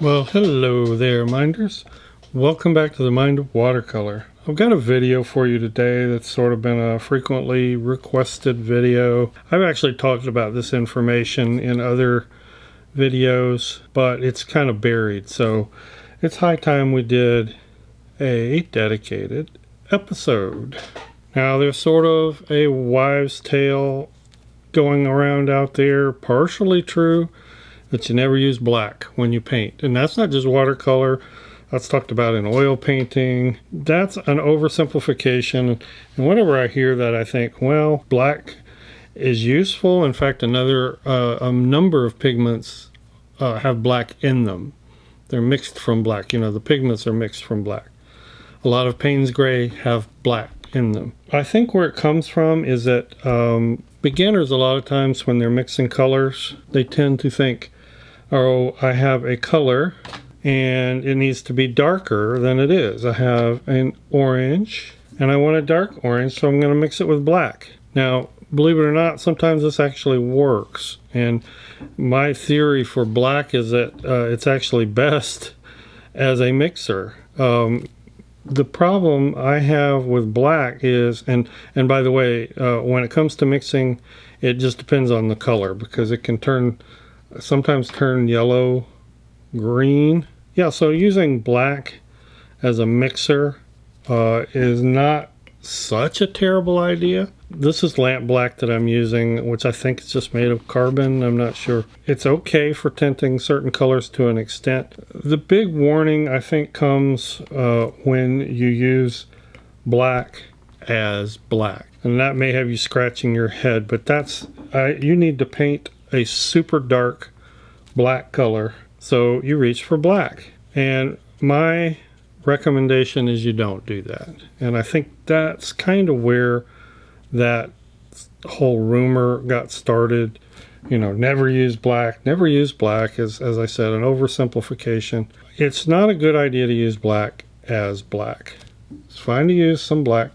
Well, hello there, minders. Welcome back to the Mind of Watercolor. I've got a video for you today that's sort of been a frequently requested video. I've actually talked about this information in other videos, but it's kind of buried, so it's high time we did a dedicated episode. Now, there's sort of a wives' tale going around out there, partially true, that you never use black when you paint. And that's not just watercolor. That's talked about in oil painting. That's an oversimplification. And whenever I hear that, I think, well, black is useful. In fact, a number of pigments have black in them. They're mixed from black. You know, the pigments are mixed from black. A lot of Payne's gray have black in them. I think where it comes from is that beginners, a lot of times when they're mixing colors, they tend to think, oh, I have a color and it needs to be darker than it is. I have an orange and I want a dark orange, so I'm going to mix it with black. Now, believe it or not, sometimes this actually works. And my theory for black is that it's actually best as a mixer. The problem I have with black is, and by the way, when it comes to mixing, it just depends on the color, because it can sometimes turn yellow, green. Yeah, so using black as a mixer is not such a terrible idea. This is lamp black that I'm using, which I think is just made of carbon. I'm not sure. It's okay for tinting certain colors to an extent. The big warning, I think, comes when you use black as black. And that may have you scratching your head, but you need to paint a super dark black color, so you reach for black. And my recommendation is you don't do that. And I think that's kind of where that whole rumor got started. You know, never use black is, as I said, an oversimplification. It's not a good idea to use black as black. It's fine to use some black.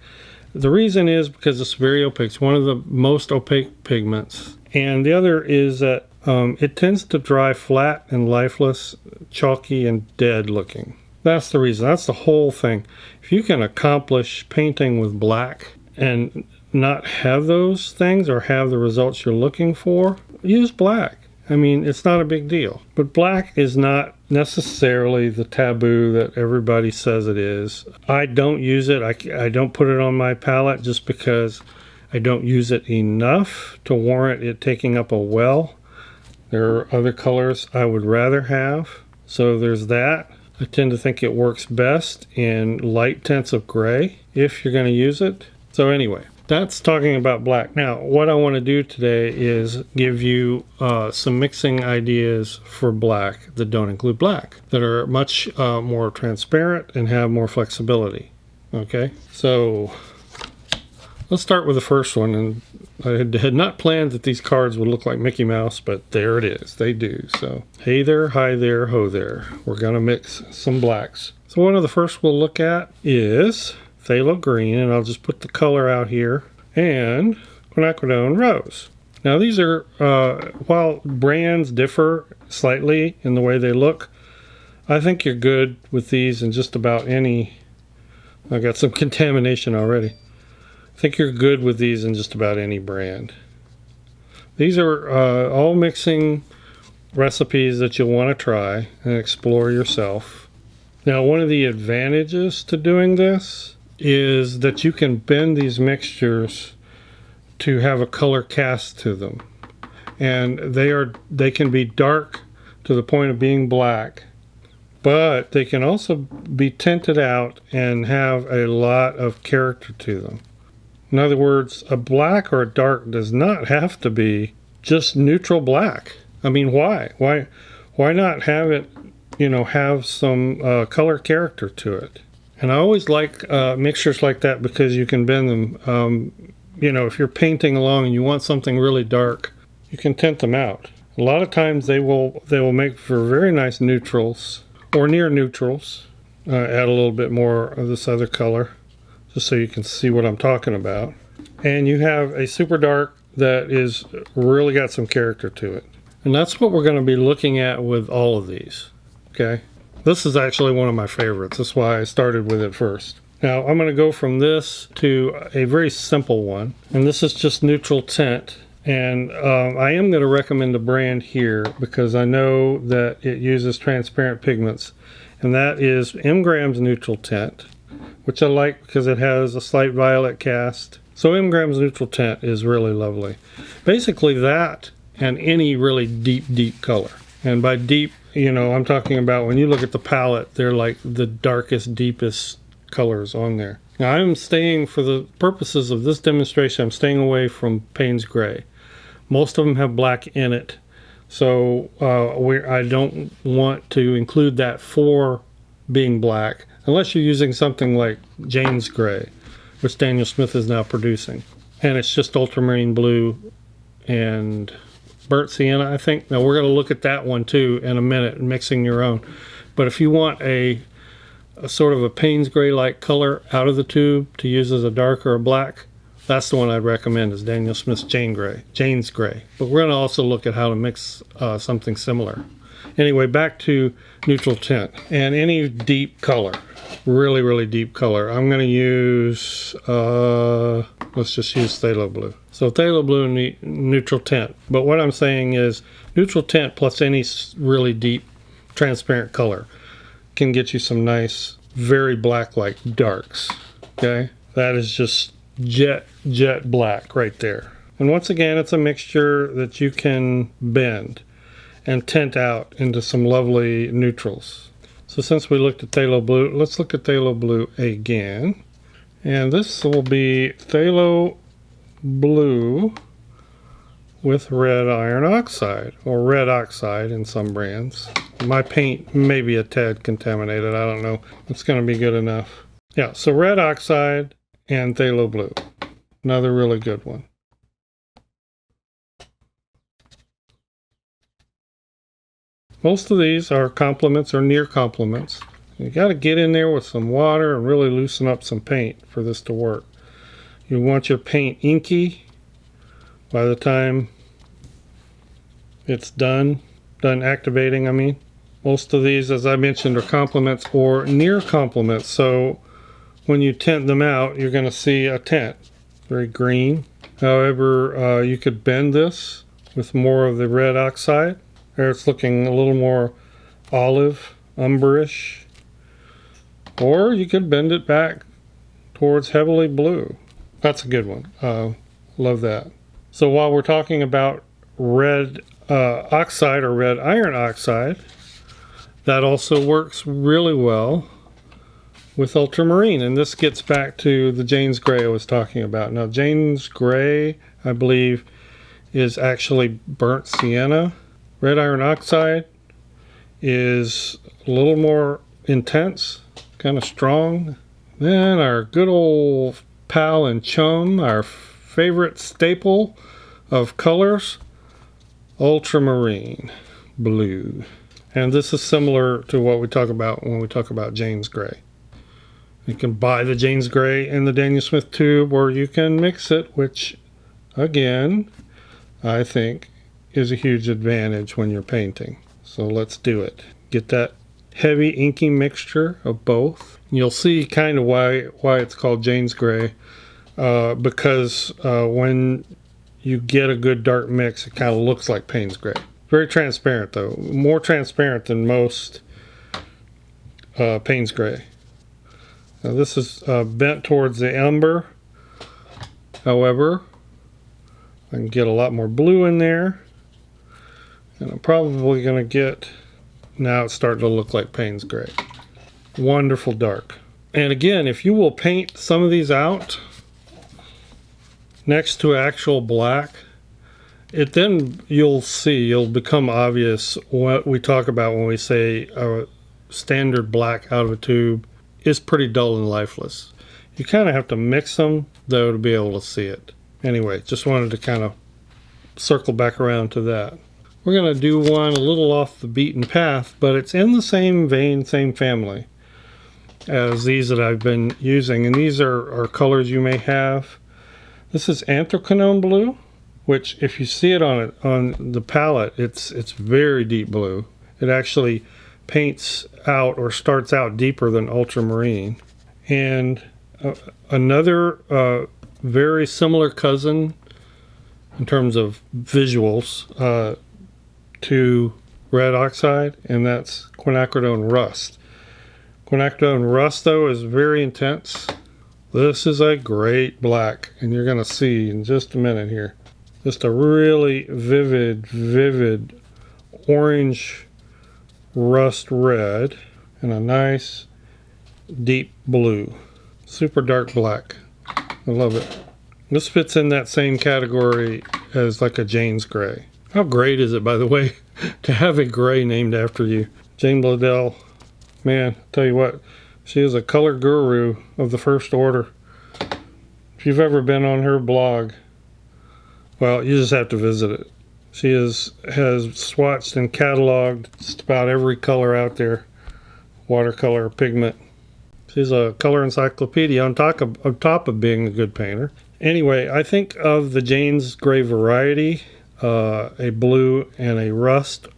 The reason is because it's very opaque. It's one of the most opaque pigments. And the other is that it tends to dry flat and lifeless, chalky and dead looking. That's the reason. That's the whole thing. If you can accomplish painting with black and not have those things or have the results you're looking for, use black. I mean, it's not a big deal. But black is not necessarily the taboo that everybody says it is. I don't use it. I don't put it on my palette just because I don't use it enough to warrant it taking up a well. There are other colors I would rather have. So there's that. I tend to think it works best in light tints of gray if you're going to use it. So anyway, that's talking about black. Now, what I want to do today is give you some mixing ideas for black that don't include black, that are much more transparent and have more flexibility. Okay, so let's start with the first one. And I had not planned that these cards would look like Mickey Mouse, but there it is. They do. So, hey there, hi there, ho there. We're going to mix some blacks. So one of the first we'll look at is Phthalo Green, and I'll just put the color out here, and Quinacridone Rose. Now these are, while brands differ slightly in the way they look, I think you're good with these in just about any. I got some contamination already. I think you're good with these in just about any brand. These are all mixing recipes that you'll want to try and explore yourself. Now, one of the advantages to doing this is that you can bend these mixtures to have a color cast to them. And they can be dark to the point of being black, but they can also be tinted out and have a lot of character to them. In other words, a black or a dark does not have to be just neutral black. I mean, why? Why not have it, have some color character to it? And I always like mixtures like that because you can bend them. If you're painting along and you want something really dark, you can tint them out. A lot of times they will make for very nice neutrals or near neutrals. Add a little bit more of this other color, just so you can see what I'm talking about. And you have a super dark that is really got some character to it. And that's what we're going to be looking at with all of these. okay? This is actually one of my favorites. That's why I started with it first. Now I'm going to go from this to a very simple one, and this is just neutral tint. And I am going to recommend a brand here because I know that it uses transparent pigments, and that is M-Grams Neutral Tint, which I like because it has a slight violet cast. So M-Grams Neutral Tint is really lovely. Basically that and any really deep color. And by deep, you know, I'm talking about when you look at the palette, they're like the darkest, deepest colors on there. Now I'm staying, for the purposes of this demonstration, I'm staying away from Payne's Gray. Most of them have black in it, so I don't want to include that for being black unless you're using something like Jane's Gray, which Daniel Smith is now producing. And it's just ultramarine blue and burnt sienna, I think. Now we're going to look at that one too in a minute, mixing your own. But if you want a sort of a Payne's Gray like color out of the tube to use as a dark or a black, that's the one I'd recommend, is Daniel Smith's Jane's Gray. But we're going to also look at how to mix something similar. Anyway, back to neutral tint. And any deep color, really deep color. I'm going to use, let's just use Phthalo Blue. So Phthalo Blue and neutral tint. But what I'm saying is neutral tint plus any really deep transparent color can get you some nice, very black-like darks. Okay? That is just jet black right there. And once again, it's a mixture that you can bend and tint out into some lovely neutrals. So since we looked at Phthalo Blue, let's look at Phthalo Blue again. And this will be Phthalo Blue with red iron oxide, or red oxide in some brands. My paint may be a tad contaminated, I don't know. It's going to be good enough. Yeah, so red oxide and Phthalo Blue. Another really good one. Most of these are complements or near complements. You got to get in there with some water and really loosen up some paint for this to work. You want your paint inky by the time it's done activating, I mean. Most of these, as I mentioned, are complements or near complements. So when you tint them out, you're going to see a tint, very green. However, you could bend this with more of the red oxide. There it's looking a little more olive, umberish. Or you could bend it back towards heavily blue. That's a good one. Love that. So while we're talking about red oxide or red iron oxide, that also works really well with ultramarine, and this gets back to the Jane's Gray I was talking about. Now Jane's Gray, I believe, is actually burnt sienna. Red iron oxide is a little more intense, kind of strong. Then our good old pal and chum, our favorite staple of colors, ultramarine blue. And this is similar to what we talk about when we talk about Jane's Gray. You can buy the Jane's Gray in the Daniel Smith tube, or you can mix it, which, again, I think is a huge advantage when you're painting. So let's do it. Get that heavy inky mixture of both. You'll see kind of why it's called Jane's Gray, because when you get a good dark mix, it kind of looks like Payne's Gray. Very transparent though, more transparent than most Payne's Gray. Now this is bent towards the umber. However, I can get a lot more blue in there, and I'm probably going to get, now it's starting to look like Payne's Gray. Wonderful dark. And again, if you will paint some of these out next to actual black, then you'll become obvious what we talk about when we say a standard black out of a tube is pretty dull and lifeless. You kind of have to mix them though to be able to see it. Anyway, just wanted to kind of circle back around to that. We're going to do one a little off the beaten path, but it's in the same vein, same family as these that I've been using, and these are colors you may have. This is Anthraquinone blue, which if you see it on the palette, it's very deep blue. It actually paints out or starts out deeper than Ultramarine. And another very similar cousin in terms of visuals to red oxide, and that's Quinacridone Rust. Quinacridone Rust, though, is very intense. This is a great black, and you're going to see in just a minute here. Just a really vivid orange rust red and a nice deep blue. Super dark black. I love it. This fits in that same category as like a Jane's gray. How great is it, by the way, to have a gray named after you? Jane Bladell, man, I'll tell you what, she is a color guru of the first order. If you've ever been on her blog, well, you just have to visit it. She has swatched and cataloged just about every color out there, watercolor, pigment. She's a color encyclopedia on top of being a good painter. Anyway, I think of the Jane's gray variety, a blue and a rust-ish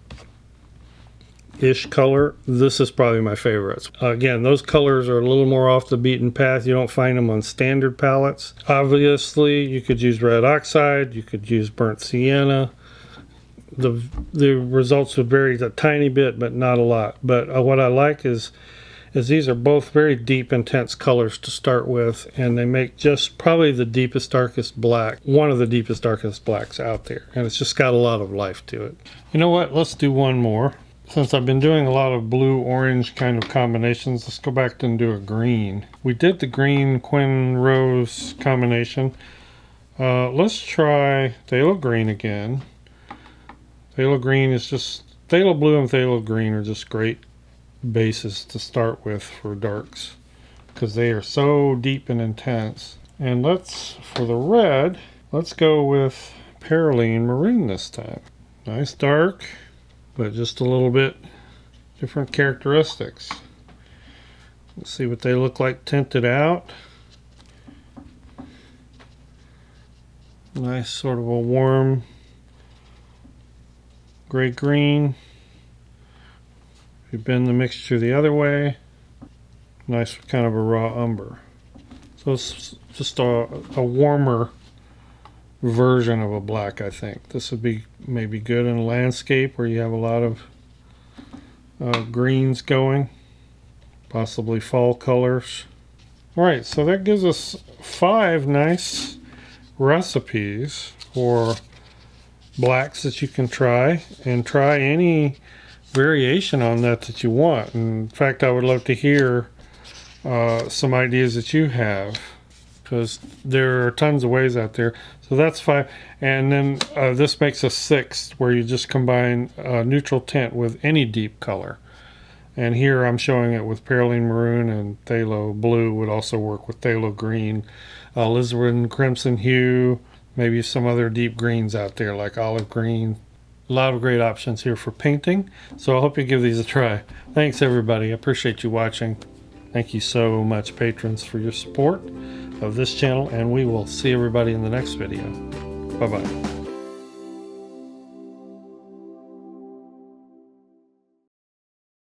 color, this is probably my favorites. Again, those colors are a little more off the beaten path. You don't find them on standard palettes. Obviously, you could use red oxide, you could use burnt sienna. The results would vary a tiny bit, but not a lot. But what I like is these are both very deep, intense colors to start with, and they make just probably the deepest, darkest black, one of the deepest, darkest blacks out there. And it's just got a lot of life to it. You know what? Let's do one more. Since I've been doing a lot of blue-orange kind of combinations, let's go back and do a green. We did the green Quin Rose combination. Let's try Phthalo Green again. Phthalo Green is just, Phthalo Blue and Phthalo Green are just great bases to start with for darks because they are so deep and intense. And for the red, let's go with Perylene Maroon this time. Nice dark, but just a little bit different characteristics. Let's see what they look like tinted out. Nice sort of a warm gray green. If you bend the mixture the other way, nice kind of a raw umber. So it's just a warmer version of a black, I think. This would be maybe good in a landscape where you have a lot of greens going, possibly fall colors. Alright, so that gives us 5 nice recipes for blacks that you can try, and try any variation on that you want. In fact, I would love to hear some ideas that you have, because there are tons of ways out there. So that's 5, and then this makes a 6th where you just combine neutral tint with any deep color. And here I'm showing it with Perylene Maroon, and Phthalo Blue would also work with Phthalo Green, alizarin crimson hue, maybe some other deep greens out there like olive green. A lot of great options here for painting. So I hope you give these a try. Thanks everybody. I appreciate you watching. Thank you so much, patrons, for your support of this channel, and we will see everybody in the next video. Bye-bye.